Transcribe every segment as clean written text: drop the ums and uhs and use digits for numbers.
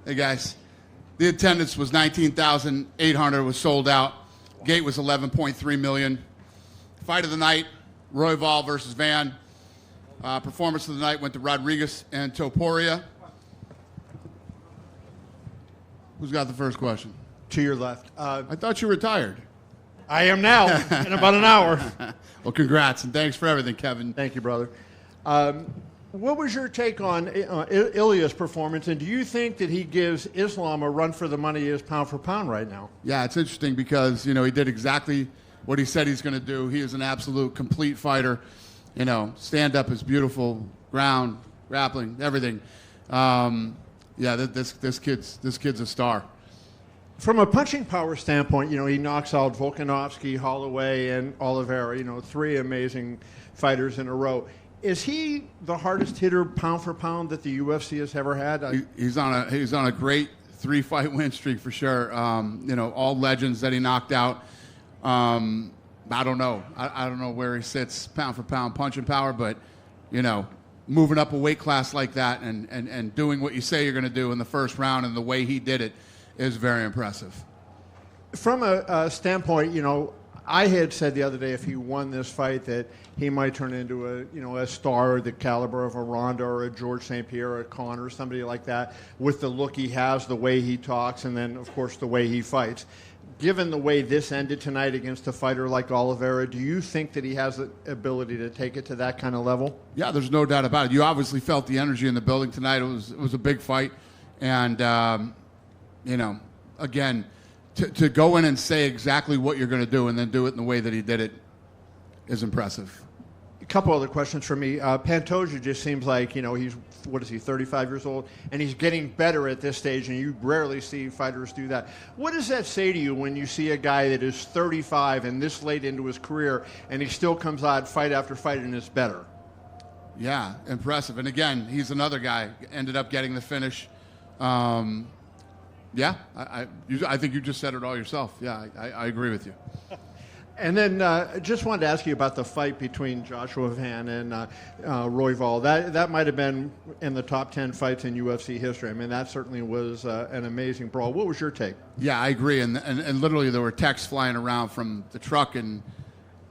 Hey, guys. The attendance was 19,800. Was sold out. Gate was 11.3 million. Fight of the night, Royval versus Van. Performance of the night went to Rodriguez and Topuria. Who's got the first question? To your left. I thought you retired. I am now, in about an hour. Well, congrats, and thanks for everything, Kevin. Thank you, brother. What was your take on Ilia's performance, and do you think that he gives Islam a run for the money he is pound for pound right now? Yeah, it's interesting because, he did exactly what he said he's going to do. He is an absolute complete fighter. Stand-up is beautiful, ground, grappling, everything. This kid's a star. From a punching power standpoint, he knocks out Volkanovski, Holloway, and Oliveira, three amazing fighters in a row. Is he the hardest hitter pound for pound that the UFC has ever had? He's on a great 3-fight win streak for sure. All legends that he knocked out. I don't know. I don't know where he sits pound for pound punching power, but moving up a weight class like that and doing what you say you're going to do in the first round and the way he did it is very impressive. From a standpoint, I had said the other day if he won this fight that he might turn into a star the caliber of a Ronda or a George St. Pierre or a Conor or somebody like that with the look he has, the way he talks, and then, of course, the way he fights. Given the way this ended tonight against a fighter like Oliveira, do you think that he has the ability to take it to that kind of level? Yeah, there's no doubt about it. You obviously felt the energy in the building tonight. It was a big fight. And, again, to go in and say exactly what you're going to do and then do it in the way that he did it is impressive. A couple other questions for me. Pantoja just seems like, he's, 35 years old, and he's getting better at this stage, and you rarely see fighters do that. What does that say to you when you see a guy that is 35 and this late into his career, and he still comes out fight after fight and is better? Yeah, impressive. And again, he's another guy, ended up getting the finish. I think you just said it all yourself. Yeah, I agree with you. And then just wanted to ask you about the fight between Joshua Van and Royval. That might have been in the top 10 fights in UFC history. I mean, that certainly was an amazing brawl. What was your take? Yeah, I agree. And literally there were texts flying around from the truck and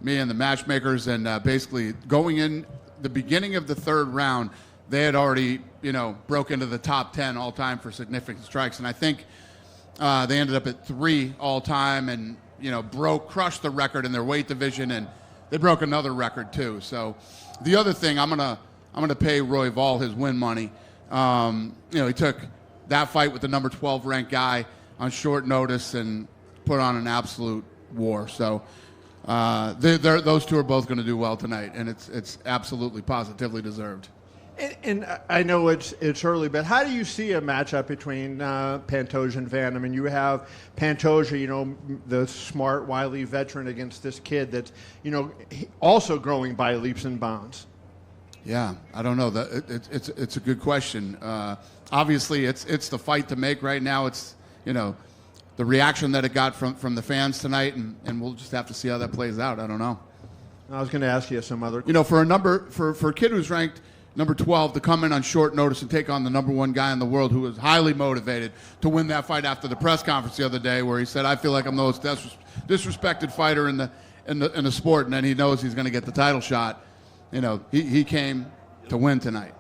me and the matchmakers, and basically going in the beginning of the third round, they had already, broke into the top 10 all-time for significant strikes. And I think they ended up at 3 all-time and, crushed the record in their weight division, and they broke another record too. So the other thing, I'm gonna pay Royval his win money. He took that fight with the number 12 ranked guy on short notice and put on an absolute war. So those two are both going to do well tonight, and it's absolutely positively deserved. And I know it's early, but how do you see a matchup between Pantoja and Van? I mean, you have Pantoja, the smart, wily veteran against this kid that's, also growing by leaps and bounds. Yeah, I don't know. It's a good question. Obviously, it's the fight to make right now. It's, the reaction that it got from the fans tonight, and we'll just have to see how that plays out. I don't know. I was going to ask you some other. For a kid who's ranked number 12 to come in on short notice and take on the number 1 guy in the world who was highly motivated to win that fight after the press conference the other day, where he said, "I feel like I'm the most disrespected fighter in the sport," and then he knows he's going to get the title shot. He came to win tonight.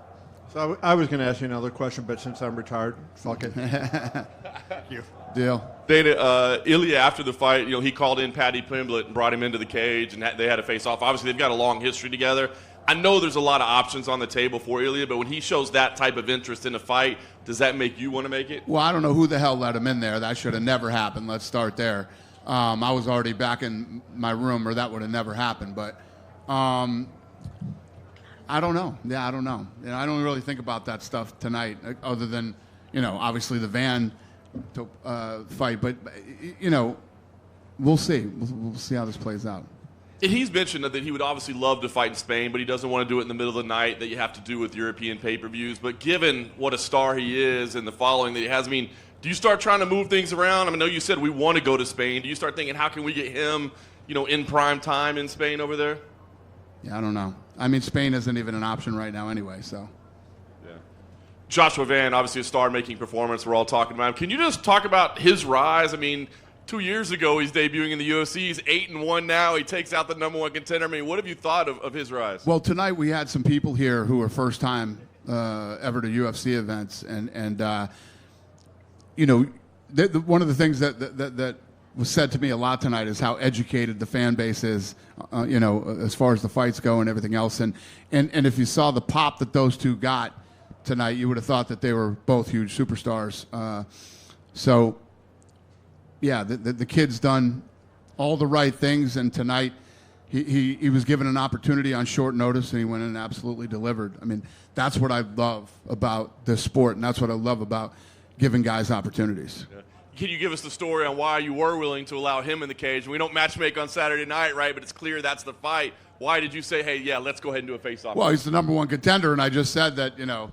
So I was going to ask you another question, but since I'm retired, fuck it. Thank you. Deal. Dana, Ilia, after the fight, he called in Paddy Pimblett and brought him into the cage, and they had a face-off. Obviously, they've got a long history together. I know there's a lot of options on the table for Ilia, but when he shows that type of interest in a fight, does that make you want to make it? Well, I don't know who the hell let him in there. That should have never happened. Let's start there. I was already back in my room, or that would have never happened. But I don't know. Yeah, I don't know. I don't really think about that stuff tonight, other than, obviously the Van fight. But, we'll see. We'll see how this plays out. And he's mentioned that he would obviously love to fight in Spain, but he doesn't want to do it in the middle of the night that you have to do with European pay-per-views. But given what a star he is and the following that he has, do you start trying to move things around? I know you said we want to go to Spain. Do you start thinking, how can we get him, in prime time in Spain over there? Yeah, I don't know. Spain isn't even an option right now anyway, so. Yeah. Joshua Van, obviously a star-making performance. We're all talking about him. Can you just talk about his rise? I mean, 2 years ago he's debuting in the UFC. He's 8-1 now. He takes out the #1 contender. I mean, what have you thought of his rise? Well, tonight we had some people here who were first time ever to UFC events, and one of the things that was said to me a lot tonight is how educated the fan base is, as far as the fights go and everything else. And if you saw the pop that those two got tonight, you would have thought that they were both huge superstars. The kid's done all the right things, and tonight he was given an opportunity on short notice, and he went in and absolutely delivered. I mean, that's what I love about this sport, and that's what I love about giving guys opportunities. Yeah. Can you give us the story on why you were willing to allow him in the cage? We don't matchmake on Saturday night, right? But it's clear that's the fight. Why did you say, hey, yeah, let's go ahead and do a face-off? Well, he's the #1 contender, and I just said that, the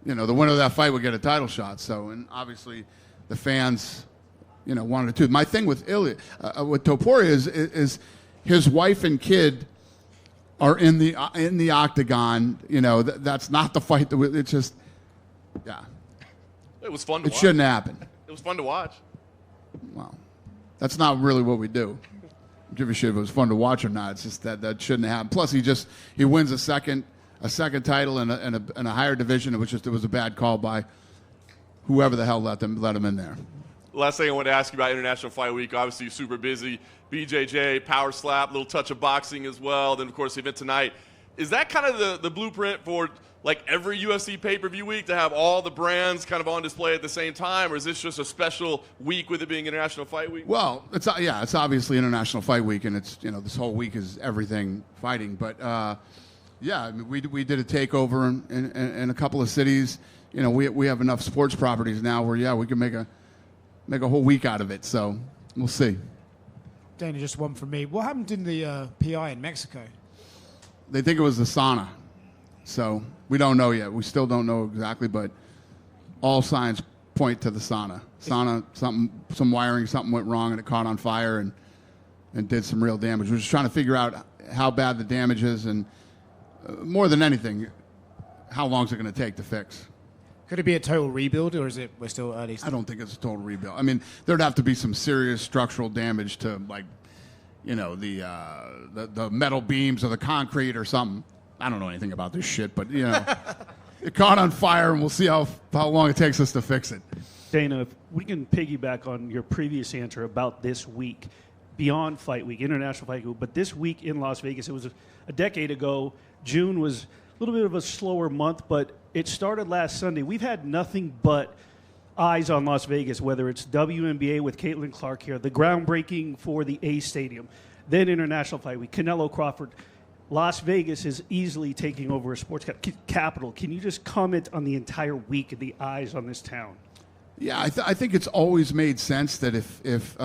winner of that fight would get a title shot. So, and obviously the fans, wanted it too. My thing with Ilia, with Topuria is his wife and kid are in the octagon. That's not the fight. It's just, yeah. It was fun to watch. It shouldn't happen. It was fun to watch. Well, that's not really what we do. Give a shit if it was fun to watch or not. It's just that shouldn't happen. Plus, he wins a second title in a higher division. It was a bad call by whoever the hell let him in there. Last thing I wanted to ask you about International Fight Week. Obviously, you're super busy. BJJ, power slap, little touch of boxing as well. Then, of course, the event tonight. Is that kind of the blueprint for like every UFC pay-per-view week to have all the brands kind of on display at the same time, or is this just a special week with it being International Fight Week? Well, it's obviously International Fight Week, and it's this whole week is everything fighting. But I mean, we did a takeover in a couple of cities. We have enough sports properties now where we can make a whole week out of it. So we'll see. Dana, just one from me. What happened in the PI in Mexico? They think it was the sauna. So we don't know yet. We still don't know exactly, but all signs point to the sauna. Some wiring, something went wrong, and it caught on fire and did some real damage. We're just trying to figure out how bad the damage is, and more than anything, how long is it going to take to fix? Could it be a total rebuild, or is we're still early? I don't think it's a total rebuild. I mean, there'd have to be some serious structural damage to, the metal beams or the concrete or something. I don't know anything about this shit, but, it caught on fire, and we'll see how long it takes us to fix it. Dana, if we can piggyback on your previous answer about this week, beyond Fight Week, International Fight Week, but this week in Las Vegas, it was a decade ago. June was a little bit of a slower month, but it started last Sunday. We've had nothing but eyes on Las Vegas, whether it's WNBA with Caitlin Clark here, the groundbreaking for the A Stadium, then International Fight Week, Canelo Crawford. Las Vegas is easily taking over a sports capital. Can you just comment on the entire week and the eyes on this town? Yeah, I think it's always made sense that if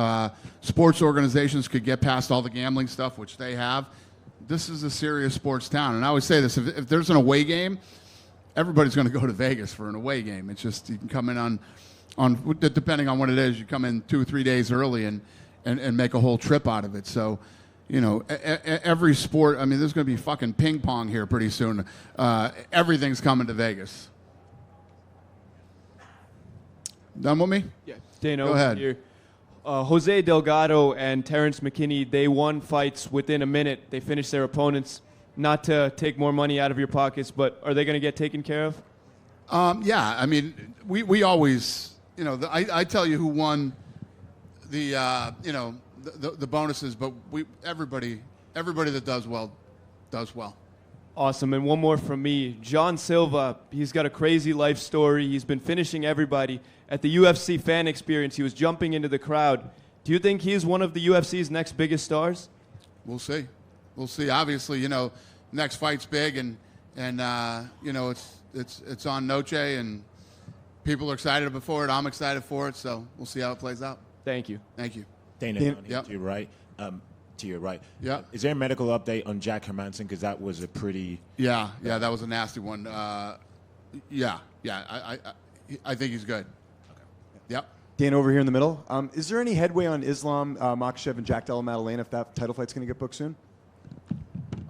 sports organizations could get past all the gambling stuff, which they have, this is a serious sports town. And I always say this, if there's an away game, everybody's going to go to Vegas for an away game. It's just you can come in on depending on what it is, you come in 2 or 3 days early and make a whole trip out of it. So, every sport, I mean, there's going to be fucking ping pong here pretty soon. Everything's coming to Vegas. Done with me? Yeah. Dana, go ahead. Here. Jose Delgado and Terrence McKinney, they won fights within a minute. They finished their opponents. Not to take more money out of your pockets, but are they going to get taken care of? Yeah, I mean, we always, I tell you who won the bonuses, but everybody that does well does well. Awesome. And one more from me. John Silva, he's got a crazy life story. He's been finishing everybody. At the UFC fan experience, he was jumping into the crowd. Do you think he's one of the UFC's next biggest stars? We'll see. We'll see. Obviously, next fight's big, and it's on Noche, and people are excited for it. I'm excited for it, so we'll see how it plays out. Thank you. Thank you. Dana, Yep. to your right. Yeah. Is there a medical update on Jack Hermanson? Because that was a pretty... Yeah, that was a nasty one. Yeah. I think he's good. Okay. Yep. Dan, over here in the middle. Is there any headway on Islam Makhachev and Jack Della Maddalena if that title fight's going to get booked soon?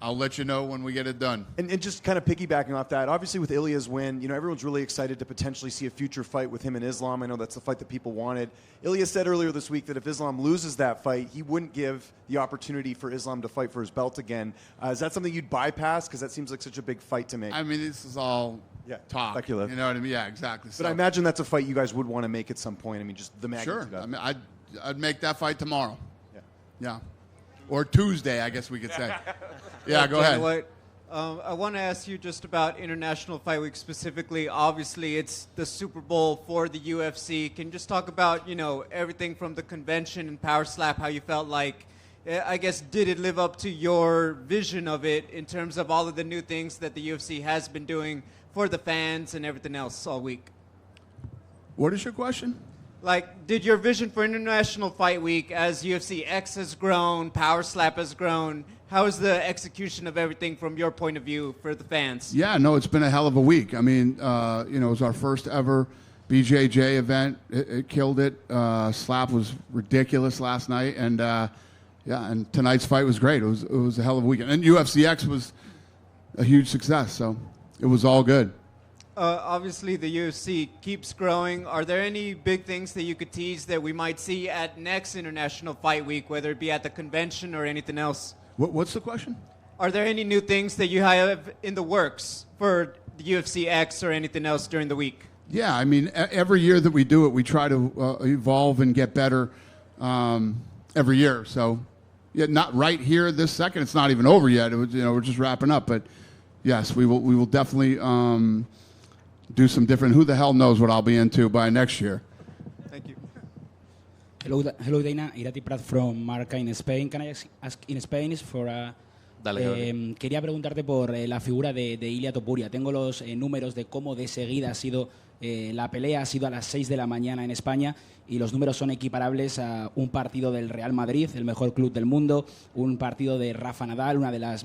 I'll let you know when we get it done. And just kind of piggybacking off that, obviously with Ilia's win, everyone's really excited to potentially see a future fight with him and Islam. I know that's the fight that people wanted. Ilia said earlier this week that if Islam loses that fight, he wouldn't give the opportunity for Islam to fight for his belt again. Is that something you'd bypass? Because that seems like such a big fight to make. I mean, this is all talk. Speculative. You know what I mean? Yeah, exactly. But I imagine that's a fight you guys would want to make at some point. I mean, just the magnitude Sure. of it. I mean, I'd make that fight tomorrow. Yeah. Or Tuesday, I guess we could say. Yeah, go Dane ahead. White, I want to ask you just about International Fight Week specifically. Obviously, it's the Super Bowl for the UFC. Can you just talk about, everything from the convention and Power Slap, how you felt like, I guess, did it live up to your vision of it in terms of all of the new things that the UFC has been doing for the fans and everything else all week? What is your question? Like, did your vision for International Fight Week, as UFC X has grown, Power Slap has grown, how is the execution of everything from your point of view for the fans? Yeah, no, it's been a hell of a week. I mean, it was our first ever BJJ event. It killed it. Slap was ridiculous last night, and and tonight's fight was great. It was a hell of a weekend, and UFC X was a huge success. So it was all good. Obviously, the UFC keeps growing. Are there any big things that you could tease that we might see at next International Fight Week, whether it be at the convention or anything else? What's the question? Are there any new things that you have in the works for the UFC X or anything else during the week? Yeah, I mean, every year that we do it, we try to evolve and get better every year. So, yeah, not right here this second. It's not even over yet. It was, we're just wrapping up. But yes, we will definitely do some different. Who the hell knows what I'll be into by next year? Thank you. Hello, Dana. Irati Prat from Marca in Spain. Can I ask in Spanish for quería preguntarte por la figura de Ilia Topuria. Tengo los números de cómo de seguida ha sido la pelea, ha sido a las 6 de la mañana en España y los números son equiparables a un partido del Real Madrid, el mejor club del mundo, un partido de Rafa Nadal, uno de los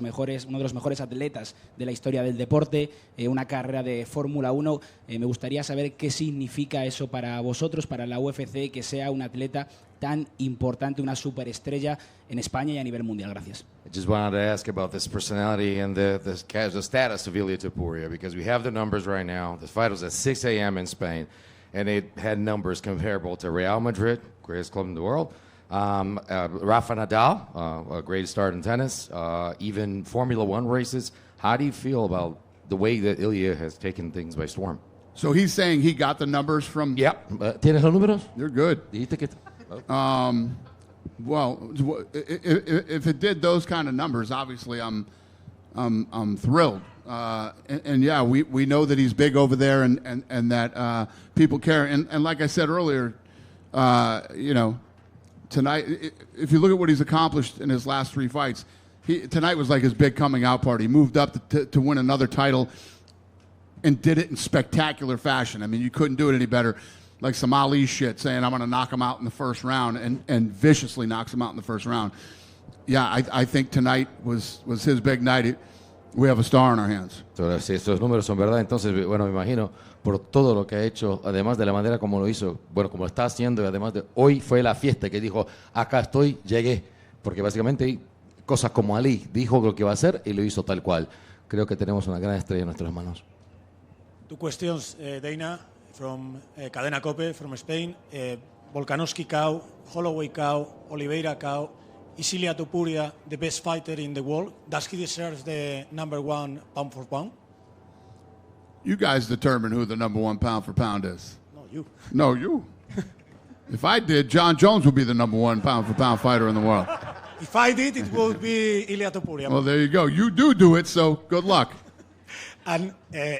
mejores atletas de la historia del deporte, una carrera de Fórmula 1. Me gustaría saber qué significa eso para vosotros, para la UFC, que sea un atleta tan importante, una superestrella en España y a nivel mundial. Gracias. I just wanted to ask about this personality and the status of Ilia Topuria, because we have the numbers right now. The fight was at 6 a.m. in Spain, and it had numbers comparable to Real Madrid, greatest club in the world, Rafa Nadal, a great start in tennis, even Formula One races. How do you feel about the way that Ilia has taken things by storm? So he's saying he got the numbers from... Yep. ¿Tienes los números? You're good. Dijiste que... Well, if it did those kind of numbers, obviously I'm thrilled. And yeah, we know that he's big over there, and that people care. And like I said earlier, tonight, if you look at what he's accomplished in his last 3 fights, tonight was like his big coming out party. He moved up to win another title and did it in spectacular fashion. I mean, you couldn't do it any better. Like some Ali shit, saying I'm going to knock him out in the first round, and viciously knocks him out in the first round. Yeah, I think tonight was his big night. We have a star in our hands. Entonces, si estos números son verdad, entonces, bueno, me imagino, por todo lo que ha hecho, además de la manera como lo hizo, bueno, como lo está haciendo, y además de hoy fue la fiesta que dijo, acá estoy, llegué. Porque básicamente, cosas como Ali dijo lo que iba a hacer y lo hizo tal cual. Creo que tenemos una gran estrella en nuestras manos. Two questions, Dana, from Cadena Cope, from Spain. Volkanovski cow, Holloway cow, Oliveira cow. Is Ilia Topuria the best fighter in the world? Does he deserve the #1 pound for pound? You guys determine who the #1 pound for pound is. No, you. No, you. If I did, Jon Jones would be the #1 pound for pound fighter in the world. If I did, it would be Ilia Topuria. Well, there you go. You do it, so good luck. And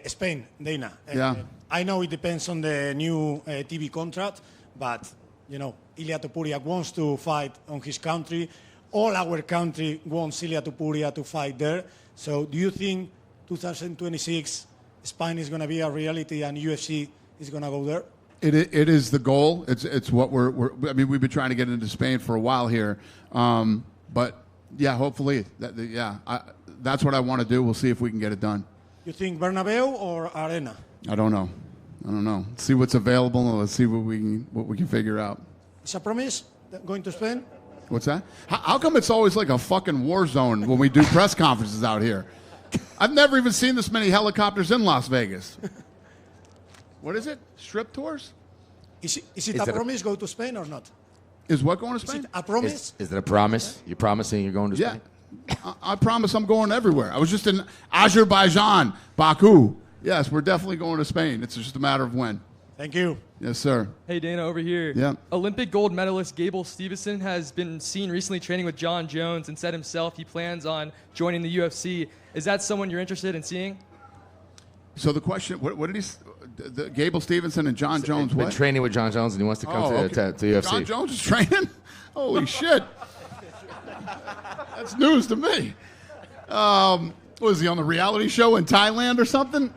Spain, Dana. Yeah. I know it depends on the new TV contract, but, Ilia Topuria wants to fight on his country. All our country wants Ilia Topuria to fight there. So do you think 2026 Spain is going to be a reality and UFC is going to go there? It is the goal. It's what I mean, we've been trying to get into Spain for a while here. But, yeah, hopefully. That's what I want to do. We'll see if we can get it done. You think Bernabeu or Arena? I don't know. Let's see what's available, and let's see what we can figure out. Is a promise going to Spain? What's that? How come it's always like a fucking war zone when we do press conferences out here? I've never even seen this many helicopters in Las Vegas. What is it? Strip tours? Is it a promise go to Spain or not? Is what going to Is Spain? it a promise? Is it a promise? You're promising you're going to Yeah. Spain? I promise I'm going everywhere. I was just in Azerbaijan, Baku. Yes, we're definitely going to Spain. It's just a matter of when. Thank you. Yes, sir. Hey, Dana, over here. Yeah. Olympic gold medalist Gable Stevenson has been seen recently training with Jon Jones and said himself he plans on joining the UFC. Is that someone you're interested in seeing? So the question, what did Gable Stevenson and Jon Jones, Been what? training with Jon Jones, and he wants to come to UFC. Jon Jones is training? Holy shit. That's news to me. Was he on the reality show in Thailand or something?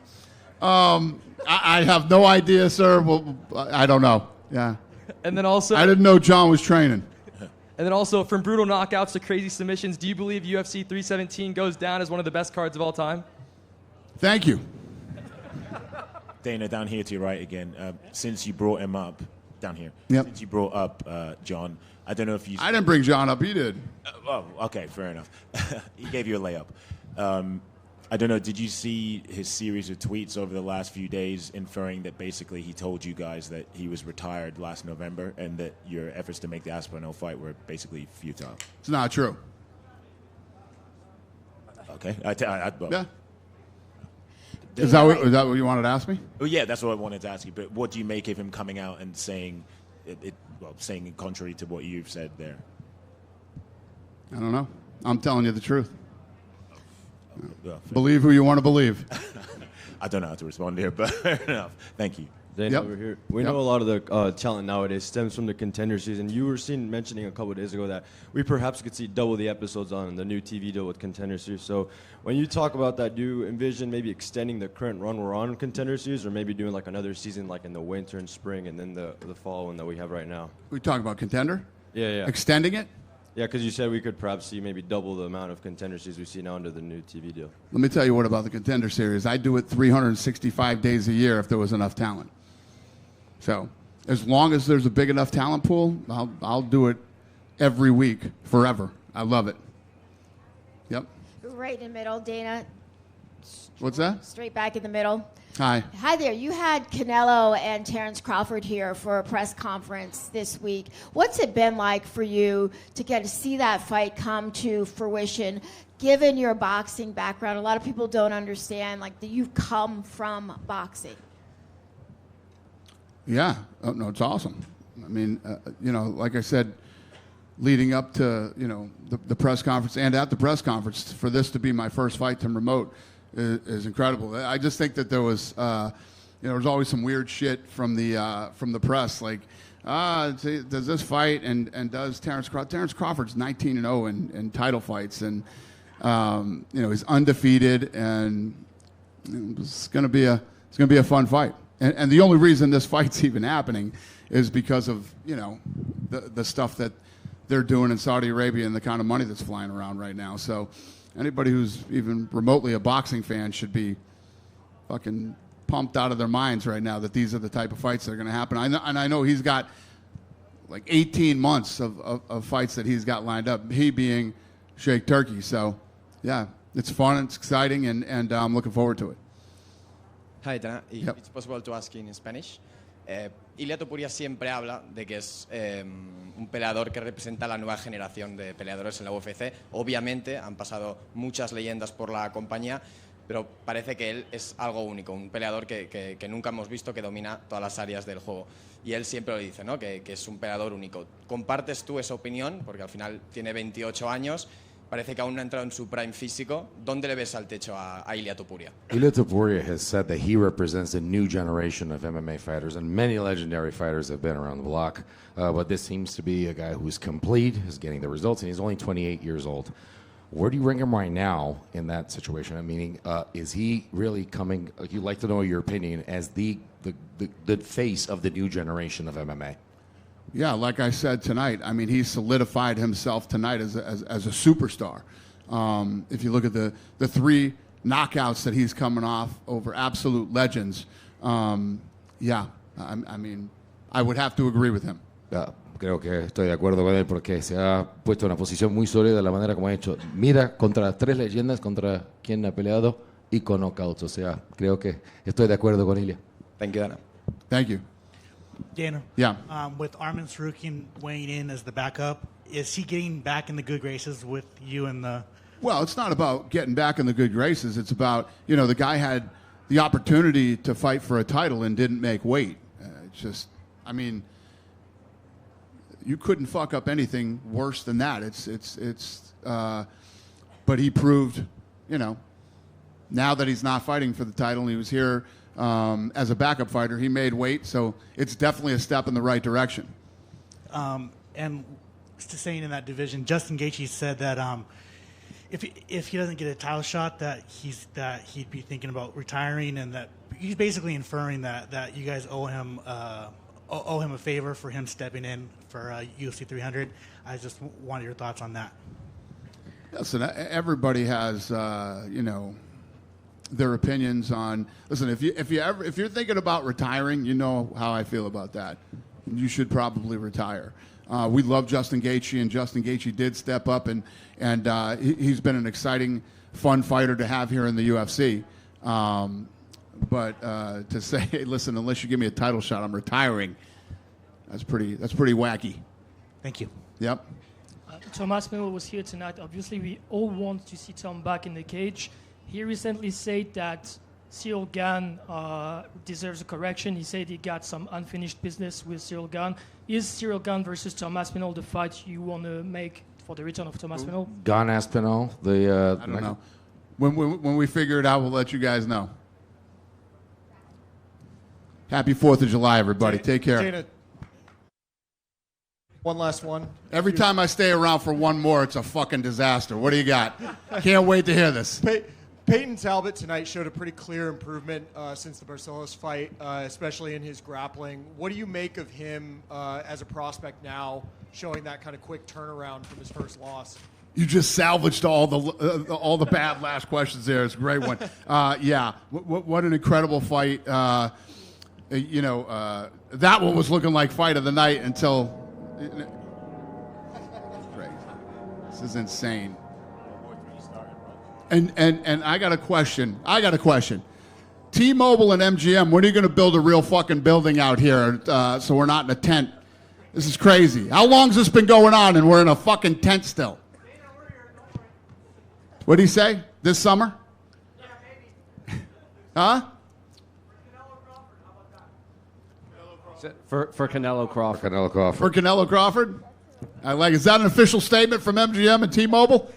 I have no idea, sir. Well, I don't know. Yeah. And then also, I didn't know John was training. And then also, from brutal knockouts to crazy submissions, do you believe UFC 317 goes down as one of the best cards of all time? Thank you. Dana, down here to your right again. Since you brought him up, down here. Yep. Since you brought up John, I don't know if you. I didn't bring John up. You did. Oh, okay, fair enough. He gave you a layup. I don't know, did you see his series of tweets over the last few days inferring that basically he told you guys that he was retired last November and that your efforts to make the Aspinall fight were basically futile? It's not true. Okay. Yeah. Is that what you wanted to ask me? Well, yeah, that's what I wanted to ask you. But what do you make of him coming out and saying saying contrary to what you've said there? I don't know. I'm telling you the truth. Well, Believe who you want to believe. I don't know how to respond here, but fair enough. Thank you. Dane, Yep. over here. We Yep. know a lot of the talent nowadays stems from the Contender season. You were mentioning a couple of days ago that we perhaps could see double the episodes on the new TV deal with Contender series. So when you talk about that, do you envision maybe extending the current run we're on Contender series, or maybe doing like another season like in the winter and spring and then the fall one that we have right now? We talking about Contender? Yeah. Extending it? Yeah, because you said we could perhaps see maybe double the amount of Contender series we see now under the new TV deal. Let me tell you what about the Contender series. I do it 365 days a year if there was enough talent. So as long as there's a big enough talent pool, I'll do it every week forever. I love it. Yep. Right in the middle, Dana. What's that? Straight back in the middle. Hi. Hi there. You had Canelo and Terrence Crawford here for a press conference this week. What's it been like for you to get to see that fight come to fruition, given your boxing background? A lot of people don't understand, like, that you've come from boxing. Yeah. Oh, no, it's awesome. I mean, like I said, leading up to, the press conference and at the press conference, for this to be my first fight to remote is incredible. I just think that there was, there was always some weird shit from the press, like, does this fight and does Terrence Crawford's 19-0 in title fights, and he's undefeated, and it's gonna be a fun fight. And the only reason this fight's even happening is because of the stuff that they're doing in Saudi Arabia and the kind of money that's flying around right now. So anybody who's even remotely a boxing fan should be fucking pumped out of their minds right now that these are the type of fights that are going to happen. I know he's got like 18 months of fights that he's got lined up, he being Sheikh Turkey. So, yeah, it's fun, it's exciting, and I'm looking forward to it. Hi, Dana. If Yep. it's possible to ask in Spanish. Ilia Topuria siempre habla de que es un peleador que representa la nueva generación de peleadores en la UFC. Obviamente han pasado muchas leyendas por la compañía, pero parece que él es algo único, un peleador que nunca hemos visto, que domina todas las áreas del juego. Y él siempre lo dice, ¿no? Que es un peleador único. ¿Compartes tú esa opinión? Porque al final tiene 28 años. Parece que aún no ha entrado en su prime físico. ¿Dónde le ves al techo a Ilia Topuria? Ilia Topuria has said that he represents a new generation of MMA fighters, and many legendary fighters have been around the block. But this seems to be a guy who's complete, is getting the results, and he's only 28 years old. Where do you rank him right now in that situation? I mean, is he really coming? You'd like to know your opinion as the face of the new generation of MMA. Yeah, like I said tonight, I mean, he solidified himself tonight as a superstar. If you look at the three knockouts that he's coming off over absolute legends, I mean, I would have to agree with him. Creo que estoy de acuerdo con él porque se ha puesto en una posición muy sólida de la manera como ha hecho. Mira contra 3 leyendas, contra quien ha peleado y con knockouts. O sea, creo que estoy de acuerdo con Ilia. Thank you, Dana. Thank you. Dana. Yeah. With Arman Sarukian weighing in as the backup, is he getting back in the good graces with you and the? Well, it's not about getting back in the good graces. It's about, the guy had the opportunity to fight for a title and didn't make weight. It's just, you couldn't fuck up anything worse than that. But he proved, now that he's not fighting for the title and he was here as a backup fighter, he made weight. So it's definitely a step in the right direction. And staying in that division, Justin Gaethje said that if he doesn't get a title shot, that he'd be thinking about retiring, and that he's basically inferring that you guys owe him a favor for him stepping in for UFC 300. I just wanted your thoughts on that. Listen, everybody has their opinions on. Listen, if you're thinking about retiring, you know how I feel about that. You should probably retire. We love Justin Gaethje, and Justin Gaethje did step up, and he's been an exciting, fun fighter to have here in the UFC. But to say, hey, listen, unless you give me a title shot, I'm retiring. That's pretty wacky. Thank you. Yep. Thomas Miller was here tonight. Obviously, we all want to see Tom back in the cage. He recently said that Cyril Gane deserves a correction. He said he got some unfinished business with Cyril Gane. Is Cyril Gane versus Thomas Pinol the fight you want to make for the return of Thomas Pinol? Gane Aspinall. I don't know. When we figure it out, we'll let you guys know. Happy 4th of July, everybody. Take care. Dana, one last one. Every time I stay around for one more, it's a fucking disaster. What do you got? Can't wait to hear this. Peyton Talbot tonight showed a pretty clear improvement since the Barcelos fight, especially in his grappling. What do you make of him as a prospect now, showing that kind of quick turnaround from his first loss? You just salvaged all the bad last questions there. It's a great one. Yeah, what an incredible fight. That one was looking like fight of the night until. Great. This is insane. And I got a question. T-Mobile and MGM, when are you going to build a real fucking building out here so we're not in a tent? This is crazy. How long's this been going on and we're in a fucking tent still? What did he say? This summer? Huh? For Canelo Crawford. For Canelo Crawford? I like. Is that an official statement from MGM and T-Mobile?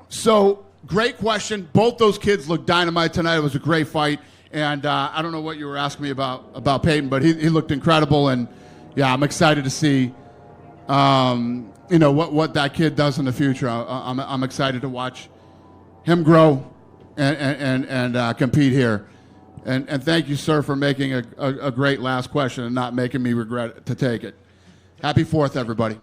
So, great question. Both those kids looked dynamite tonight. It was a great fight. And I don't know what you were asking me about Peyton, but he looked incredible. And, yeah, I'm excited to see, what that kid does in the future. I'm excited to watch him grow and compete here. And thank you, sir, for making a great last question and not making me regret to take it. Happy 4th, everybody.